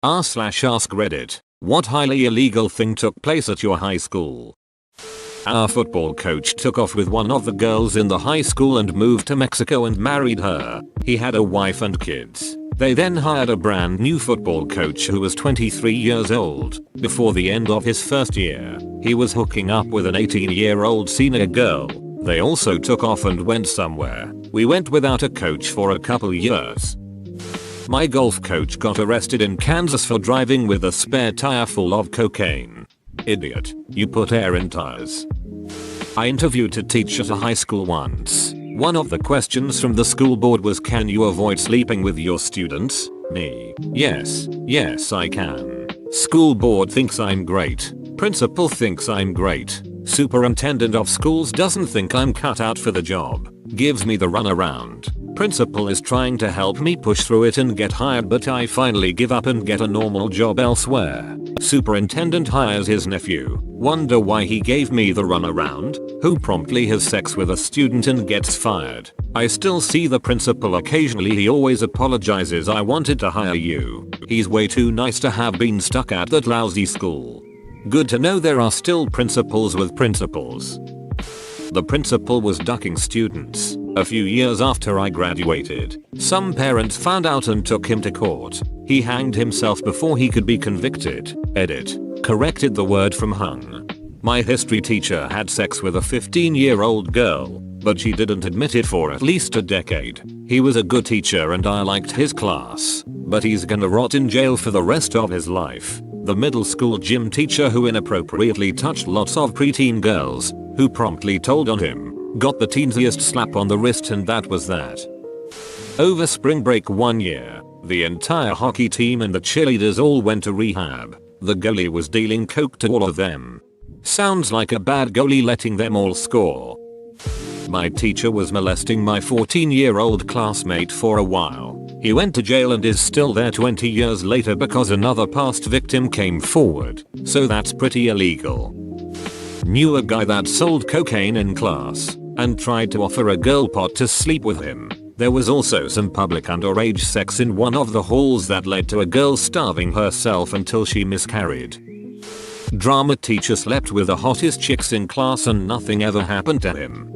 r/AskReddit. What highly illegal thing took place at your high school? Our football coach took off with one of the girls in the high school and moved to Mexico and married her. He had a wife and kids. They then hired a brand new football coach who was 23 years old. Before the end of his first year, he was hooking up with an 18-year-old senior girl. They also took off and went somewhere. We went without a coach for a couple years. My golf coach got arrested in Kansas for driving with a spare tire full of cocaine. Idiot, you put air in tires. I interviewed a teacher at a high school once. One of the questions from the school board was, can you avoid sleeping with your students? Me. Yes I can. School board thinks I'm great. Principal thinks I'm great. Superintendent of schools doesn't think I'm cut out for the job. Gives me the runaround. Principal is trying to help me push through it and get hired, but I finally give up and get a normal job elsewhere. Superintendent hires his nephew. Wonder why he gave me the runaround? Who promptly has sex with a student and gets fired. I still see the principal occasionally. He always apologizes. I wanted to hire you. He's way too nice to have been stuck at that lousy school. Good to know there are still principals with principals. The principal was ducking students. A few years after I graduated, some parents found out and took him to court. He hanged himself before he could be convicted. Edit. Corrected the word from hung. My history teacher had sex with a 15-year-old girl, but she didn't admit it for at least a decade. He was a good teacher and I liked his class, but he's gonna rot in jail for the rest of his life. The middle school gym teacher who inappropriately touched lots of preteen girls, who promptly told on him, got the teensiest slap on the wrist, and that was that. Over spring break one year, the entire hockey team and the cheerleaders all went to rehab. The goalie was dealing coke to all of them. Sounds like a bad goalie letting them all score. My teacher was molesting my 14-year-old classmate for a while. He went to jail and is still there 20 years later because another past victim came forward. So that's pretty illegal. Knew a guy that sold cocaine in class and tried to offer a girl pot to sleep with him. There was also some public underage sex in one of the halls that led to a girl starving herself until she miscarried. Drama teacher slept with the hottest chicks in class and nothing ever happened to him.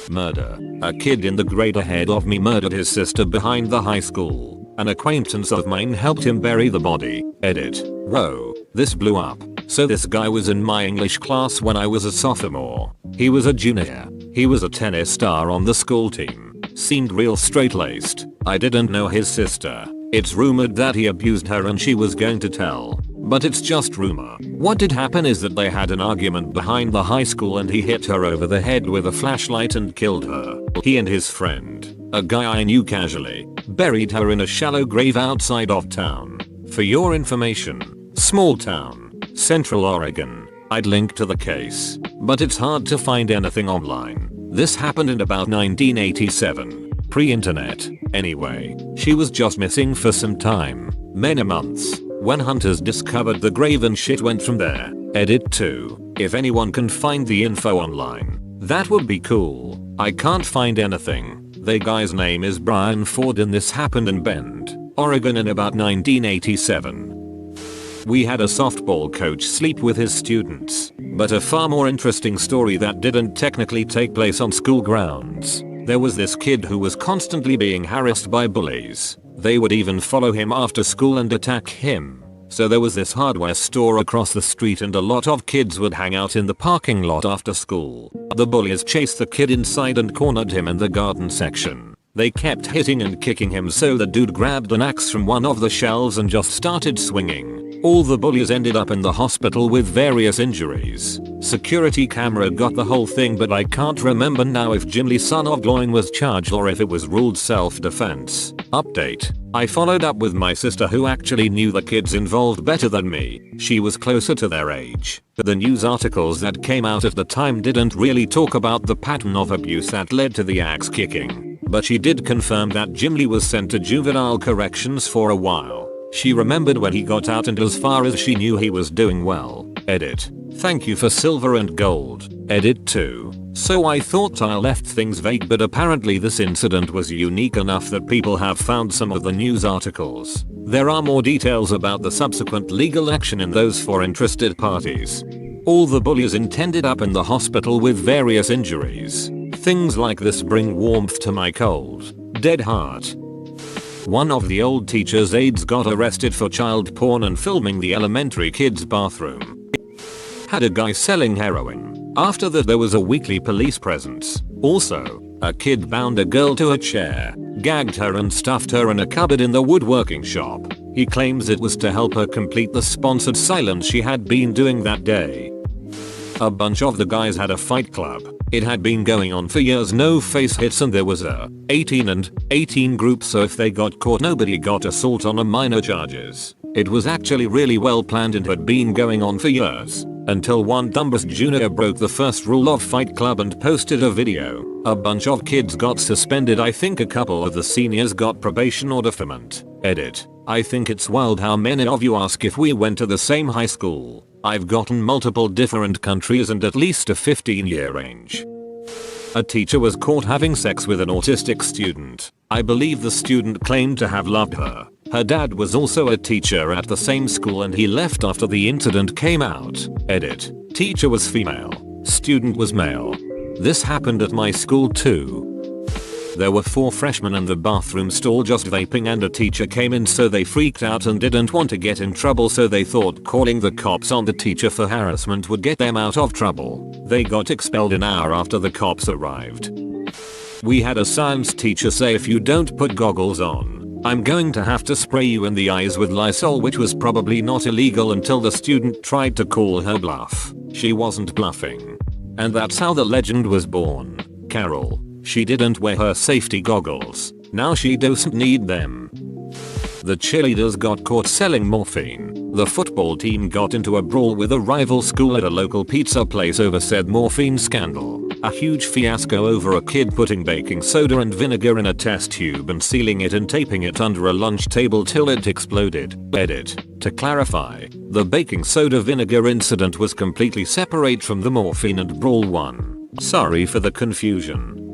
Murder. A kid in the grade ahead of me murdered his sister behind the high school. An acquaintance of mine helped him bury the body. Edit. Whoa, this blew up. So this guy was in my English class when I was a sophomore. He was a junior. He was a tennis star on the school team. Seemed real straight-laced. I didn't know his sister. It's rumored that he abused her and she was going to tell. But it's just rumor. What did happen is that they had an argument behind the high school and he hit her over the head with a flashlight and killed her. He and his friend, a guy I knew casually, buried her in a shallow grave outside of town. For your information, small town, Central Oregon. I'd link to the case, but it's hard to find anything online. This happened in about 1987. Pre-internet. Anyway, she was just missing for some time, many months, when hunters discovered the grave and shit went from there. Edit 2. If anyone can find the info online, that would be cool. I can't find anything. The guy's name is Brian Ford and this happened in Bend, Oregon in about 1987. We had a softball coach sleep with his students, but a far more interesting story that didn't technically take place on school grounds. There was this kid who was constantly being harassed by bullies. They would even follow him after school and attack him. So there was this hardware store across the street and a lot of kids would hang out in the parking lot after school. The bullies chased the kid inside and cornered him in the garden section. They kept hitting and kicking him, so the dude grabbed an axe from one of the shelves and just started swinging. All the bullies ended up in the hospital with various injuries. Security camera got the whole thing, but I can't remember now if Jim Lee son of Gloin was charged or if it was ruled self-defense. Update. I followed up with my sister who actually knew the kids involved better than me. She was closer to their age. The news articles that came out at the time didn't really talk about the pattern of abuse that led to the axe kicking, but she did confirm that Jim Lee was sent to juvenile corrections for a while. She remembered when he got out and as far as she knew he was doing well. Edit. Thank you for silver and gold. Edit 2. So I thought I left things vague, but apparently this incident was unique enough that people have found some of the news articles. There are more details about the subsequent legal action in those for interested parties. All the bullies ended up in the hospital with various injuries. Things like this bring warmth to my cold, dead heart. One of the old teacher's aides got arrested for child porn and filming the elementary kids' bathroom. Had a guy selling heroin. After that there was a weekly police presence. Also, a kid bound a girl to a chair, gagged her and stuffed her in a cupboard in the woodworking shop. He claims it was to help her complete the sponsored silence she had been doing that day. A bunch of the guys had a fight club. It had been going on for years, no face hits, and there was a 18 and 18 group, so if they got caught nobody got assault on a minor charges. It was actually really well planned and had been going on for years. Until one dumbass junior broke the first rule of Fight Club and posted a video. A bunch of kids got suspended. I think a couple of the seniors got probation or deferment. Edit. I think it's wild how many of you ask if we went to the same high school. I've gotten multiple different countries and at least a 15-year range. A teacher was caught having sex with an autistic student. I believe the student claimed to have loved her. Her dad was also a teacher at the same school and he left after the incident came out. Edit. Teacher was female. Student was male. This happened at my school too. There were 4 freshmen in the bathroom stall just vaping and a teacher came in, so they freaked out and didn't want to get in trouble, so they thought calling the cops on the teacher for harassment would get them out of trouble. They got expelled an hour after the cops arrived. We had a science teacher say, if you don't put goggles on, I'm going to have to spray you in the eyes with Lysol, which was probably not illegal until the student tried to call her bluff. She wasn't bluffing. And that's how the legend was born. Carol. She didn't wear her safety goggles. Now she doesn't need them. The cheerleaders got caught selling morphine. The football team got into a brawl with a rival school at a local pizza place over said morphine scandal. A huge fiasco over a kid putting baking soda and vinegar in a test tube and sealing it and taping it under a lunch table till it exploded. Edit. To clarify, the baking soda vinegar incident was completely separate from the morphine and brawl one. Sorry for the confusion.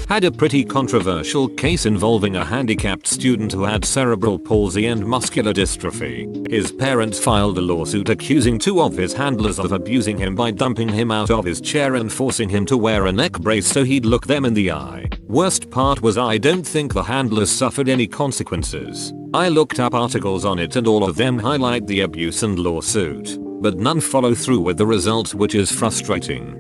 Had a pretty controversial case involving a handicapped student who had cerebral palsy and muscular dystrophy. His parents filed a lawsuit accusing 2 of his handlers of abusing him by dumping him out of his chair and forcing him to wear a neck brace so he'd look them in the eye. Worst part was I don't think the handlers suffered any consequences. I looked up articles on it and all of them highlight the abuse and lawsuit, but none follow through with the results, which is frustrating.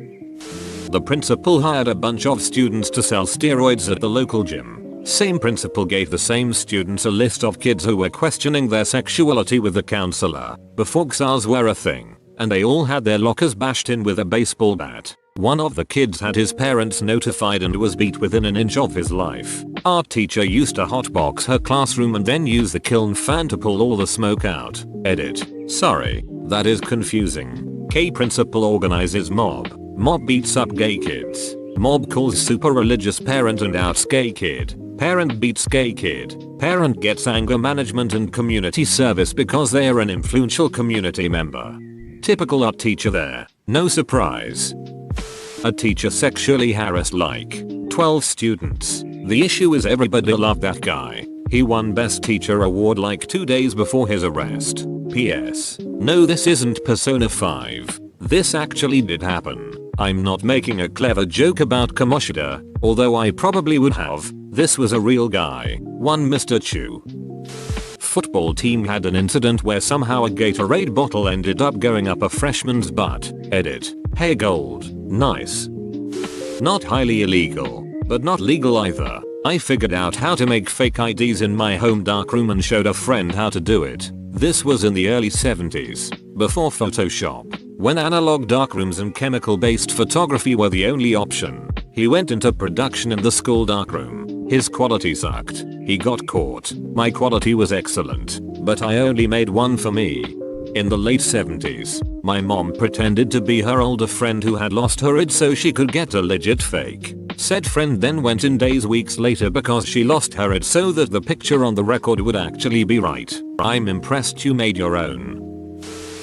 The principal hired a bunch of students to sell steroids at the local gym. Same principal gave the same students a list of kids who were questioning their sexuality with the counselor before XRs were a thing, and they all had their lockers bashed in with a baseball bat. One of the kids had his parents notified and was beat within an inch of his life. Our teacher used to hotbox her classroom and then use the kiln fan to pull all the smoke out. Edit. Sorry, that is confusing. K principal organizes mob. Mob beats up gay kids. Mob calls super religious parent and outs gay kid. Parent beats gay kid. Parent gets anger management and community service because they are an influential community member. Typical art teacher there. No surprise. A teacher sexually harassed like 12 students. The issue is everybody loved that guy. He won Best Teacher award like 2 days before his arrest. P.S. No, this isn't Persona 5. This actually did happen. I'm not making a clever joke about Kamoshida, although I probably would have. This was a real guy. One Mr. Chu. Football team had an incident where somehow a Gatorade bottle ended up going up a freshman's butt. Edit. Hey gold. Nice. Not highly illegal, but not legal either. I figured out how to make fake IDs in my home darkroom and showed a friend how to do it. This was in the early 70s, before Photoshop, when analog darkrooms and chemical-based photography were the only option. He went into production in the school darkroom. His quality sucked. He got caught. My quality was excellent, but I only made one for me. In the late 70s, my mom pretended to be her older friend who had lost her id so she could get a legit fake. Said friend then went in weeks later because she lost her id so that the picture on the record would actually be right. I'm impressed you made your own.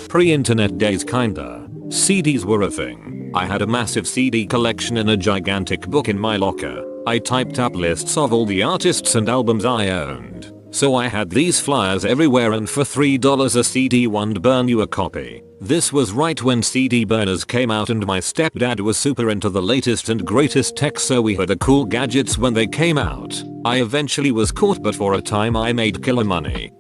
Pre-internet days kinda. CDs were a thing. I had a massive CD collection in a gigantic book in my locker. I typed up lists of all the artists and albums I owned. So I had these flyers everywhere, and for $3 a CD would burn you a copy. This was right when CD burners came out, and my stepdad was super into the latest and greatest tech, so we had the cool gadgets when they came out. I eventually was caught, but for a time I made killer money.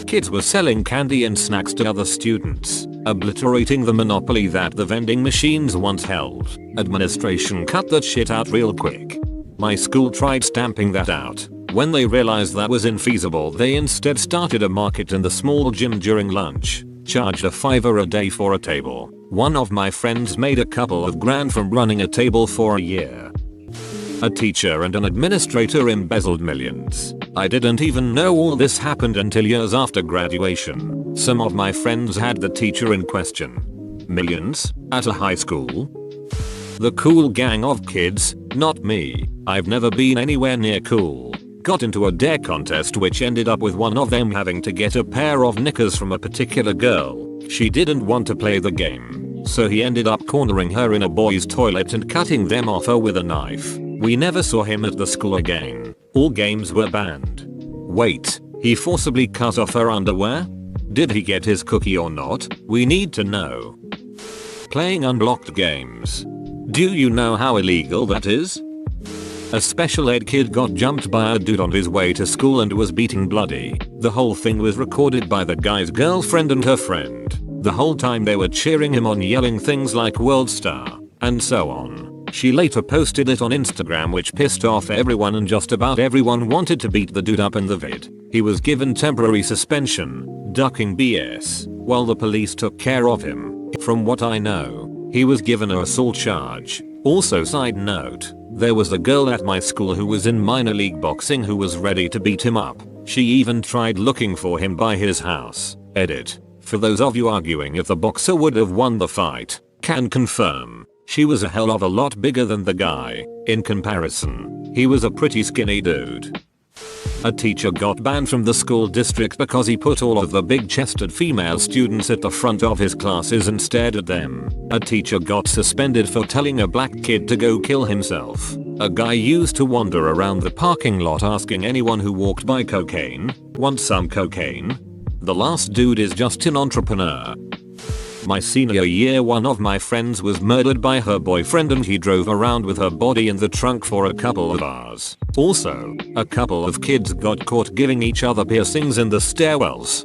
Kids were selling candy and snacks to other students, obliterating the monopoly that the vending machines once held. Administration cut that shit out real quick. My school tried stamping that out. When they realized that was infeasible, they instead started a market in the small gym during lunch, charged a $5 a day for a table. One of my friends made a couple of grand from running a table for a year. A teacher and an administrator embezzled millions. I didn't even know all this happened until years after graduation. Some of my friends had the teacher in question. Millions? At a high school? The cool gang of kids? Not me. I've never been anywhere near cool. Got into a dare contest which ended up with one of them having to get a pair of knickers from a particular girl. She didn't want to play the game, so he ended up cornering her in a boys' toilet and cutting them off her with a knife. We never saw him at the school again. All games were banned. Wait, he forcibly cut off her underwear? Did he get his cookie or not? We need to know. Playing unblocked games. Do you know how illegal that is? A special ed kid got jumped by a dude on his way to school and was beating bloody. The whole thing was recorded by the guy's girlfriend and her friend. The whole time they were cheering him on, yelling things like "World Star" and so on. She later posted it on Instagram, which pissed off everyone, and just about everyone wanted to beat the dude up in the vid. He was given temporary suspension, ducking BS, while the police took care of him. From what I know, he was given an assault charge. Also, side note, there was a girl at my school who was in minor league boxing who was ready to beat him up. She even tried looking for him by his house. Edit. For those of you arguing if the boxer would have won the fight, can confirm. She was a hell of a lot bigger than the guy. In comparison, he was a pretty skinny dude. A teacher got banned from the school district because he put all of the big-chested female students at the front of his classes and stared at them. A teacher got suspended for telling a black kid to go kill himself. A guy used to wander around the parking lot asking anyone who walked by cocaine, "Want some cocaine?" The last dude is just an entrepreneur. My senior year, one of my friends was murdered by her boyfriend and he drove around with her body in the trunk for a couple of hours. Also, a couple of kids got caught giving each other piercings in the stairwells.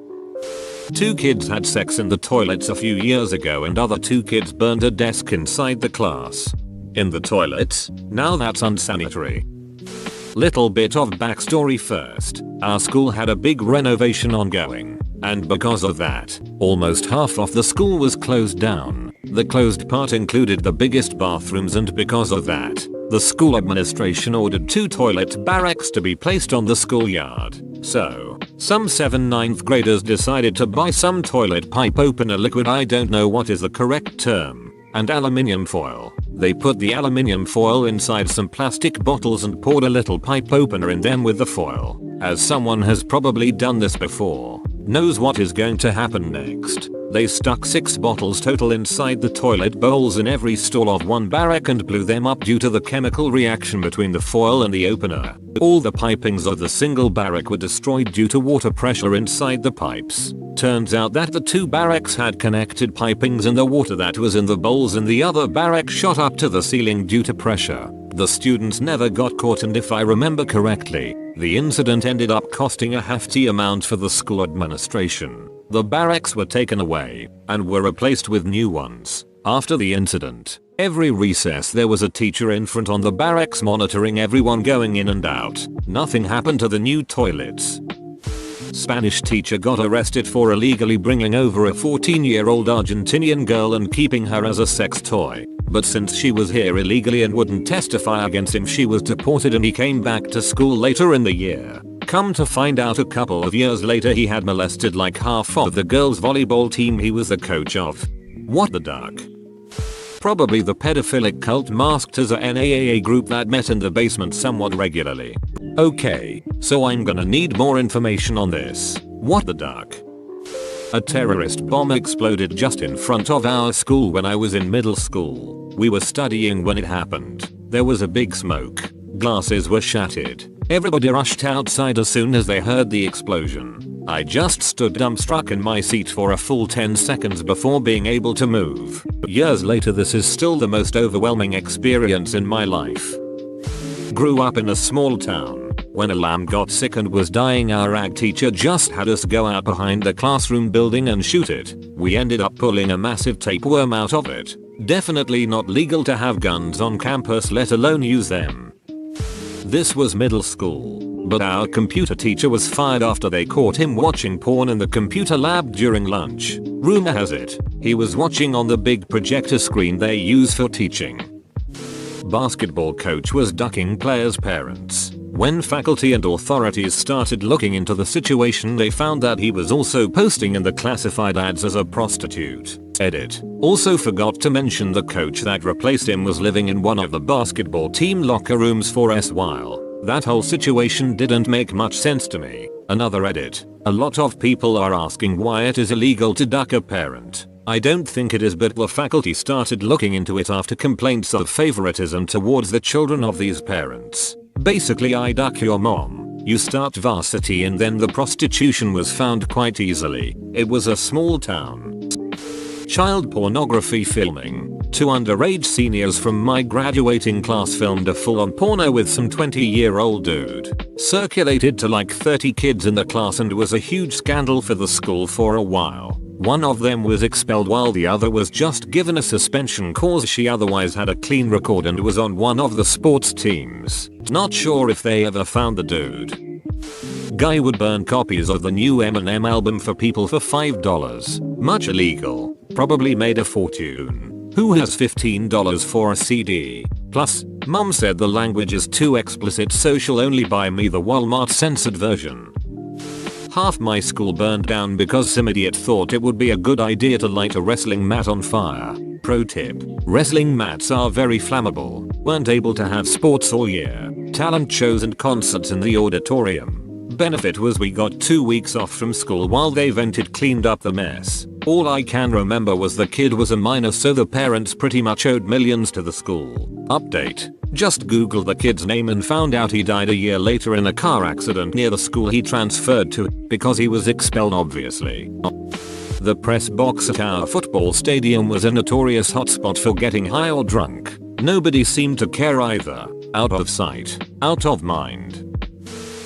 2 kids had sex in the toilets a few years ago, and other 2 kids burned a desk inside the class. In the toilets? Now that's unsanitary. Little bit of backstory first. Our school had a big renovation ongoing, and because of that, almost half of the school was closed down. The closed part included the biggest bathrooms, and because of that, the school administration ordered 2 toilet barracks to be placed on the schoolyard. So, some 7th-9th graders decided to buy some toilet pipe opener liquid, I don't know what is the correct term, and aluminium foil. They put the aluminium foil inside some plastic bottles and poured a little pipe opener in them with the foil. As someone has probably done this before, knows what is going to happen next. They stuck 6 bottles total inside the toilet bowls in every stall of one barrack and blew them up due to the chemical reaction between the foil and the opener. All the pipings of the single barrack were destroyed due to water pressure inside the pipes. Turns out that the 2 barracks had connected pipings, and the water that was in the bowls in the other barrack shot up to the ceiling due to pressure. The students never got caught, and if I remember correctly, the incident ended up costing a hefty amount for the school administration. The barracks were taken away and were replaced with new ones. After the incident, every recess there was a teacher in front on the barracks monitoring everyone going in and out. Nothing happened to the new toilets. Spanish teacher got arrested for illegally bringing over a 14-year-old Argentinian girl and keeping her as a sex toy. But since she was here illegally and wouldn't testify against him, she was deported and he came back to school later in the year. Come to find out, a couple of years later he had molested like half of the girls' volleyball team he was the coach of. What the duck? Probably the pedophilic cult masked as a NAAA group that met in the basement somewhat regularly. Okay, so I'm gonna need more information on this. What the duck? A terrorist bomb exploded just in front of our school when I was in middle school. We were studying when it happened. There was a big smoke. Glasses were shattered. Everybody rushed outside as soon as they heard the explosion. I just stood dumbstruck in my seat for a full 10 seconds before being able to move. Years later, this is still the most overwhelming experience in my life. Grew up in a small town. When a lamb got sick and was dying, our ag teacher just had us go out behind the classroom building and shoot it. We ended up pulling a massive tapeworm out of it. Definitely not legal to have guns on campus, let alone use them. This was middle school, but our computer teacher was fired after they caught him watching porn in the computer lab during lunch. Rumor has it, he was watching on the big projector screen they use for teaching. Basketball coach was ducking players' parents. When faculty and authorities started looking into the situation, they found that he was also posting in the classified ads as a prostitute. Edit. Also forgot to mention the coach that replaced him was living in one of the basketball team locker rooms for a while. That whole situation didn't make much sense to me. Another edit. A lot of people are asking why it is illegal to duck a parent. I don't think it is, but the faculty started looking into it after complaints of favoritism towards the children of these parents. Basically, I duck your mom, you start varsity, and then the prostitution was found quite easily. It was a small town. Child pornography filming. 2 underage seniors from my graduating class filmed a full-on porno with some 20-year-old dude. Circulated to like 30 kids in the class and was a huge scandal for the school for a while. One of them was expelled while the other was just given a suspension cause she otherwise had a clean record and was on one of the sports teams. Not sure if they ever found the dude. Guy would burn copies of the new Eminem album for people for $5. Much illegal. Probably made a fortune. Who has $15 for a CD? Plus, mom said the language is too explicit, so she'll only buy me the Walmart censored version. Half my school burned down because some idiot thought it would be a good idea to light a wrestling mat on fire. Pro tip. Wrestling mats are very flammable. Weren't able to have sports all year. Talent shows and concerts in the auditorium. Benefit was we got 2 weeks off from school while they vented cleaned up the mess. All I can remember was the kid was a minor, so the parents pretty much owed millions to the school. Update. Just googled the kid's name and found out he died a year later in a car accident near the school he transferred to, because he was expelled obviously. The press box at our football stadium was a notorious hotspot for getting high or drunk. Nobody seemed to care either. Out of sight, out of mind.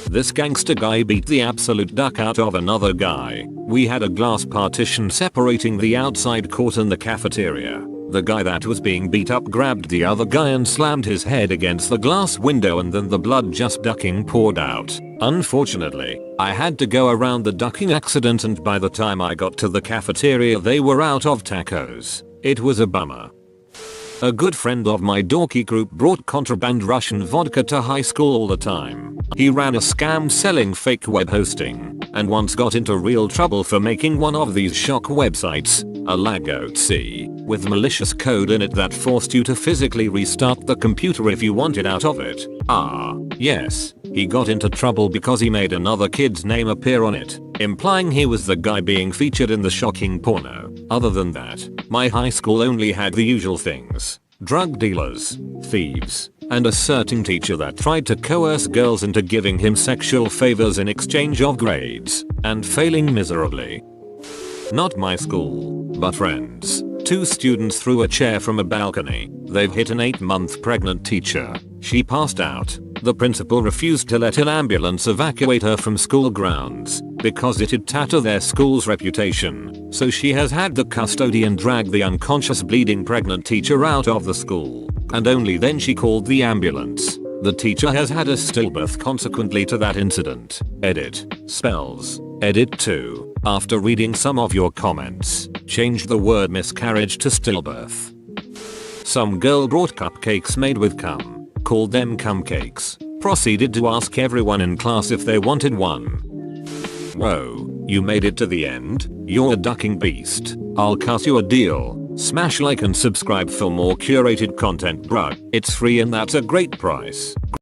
This gangster guy beat the absolute duck out of another guy. We had a glass partition separating the outside court and the cafeteria. The guy that was being beat up grabbed the other guy and slammed his head against the glass window, and then the blood just ducking poured out. Unfortunately, I had to go around the ducking accident, and by the time I got to the cafeteria they were out of tacos. It was a bummer. A good friend of my dorky group brought contraband Russian vodka to high school all the time. He ran a scam selling fake web hosting, and once got into real trouble for making one of these shock websites, a Lagotsi, with malicious code in it that forced you to physically restart the computer if you wanted out of it. Yes, he got into trouble because he made another kid's name appear on it, implying he was the guy being featured in the shocking porno. Other than that, my high school only had the usual things: drug dealers, thieves, and a certain teacher that tried to coerce girls into giving him sexual favors in exchange of grades, and failing miserably. Not my school, but friends. 2 students threw a chair from a balcony. They've hit an 8-month pregnant teacher. She passed out. The principal refused to let an ambulance evacuate her from school grounds because it'd tatter their school's reputation. So she has had the custodian drag the unconscious bleeding pregnant teacher out of the school, and only then she called the ambulance. The teacher has had a stillbirth consequently to that incident. Edit. Spells. Edit 2. After reading some of your comments, changed the word miscarriage to stillbirth. Some girl brought cupcakes made with cum, called them cupcakes, proceeded to ask everyone in class if they wanted one. Whoa, you made it to the end? You're a ducking beast. I'll cut you a deal. Smash like and subscribe for more curated content, bruh. It's free and that's a great price.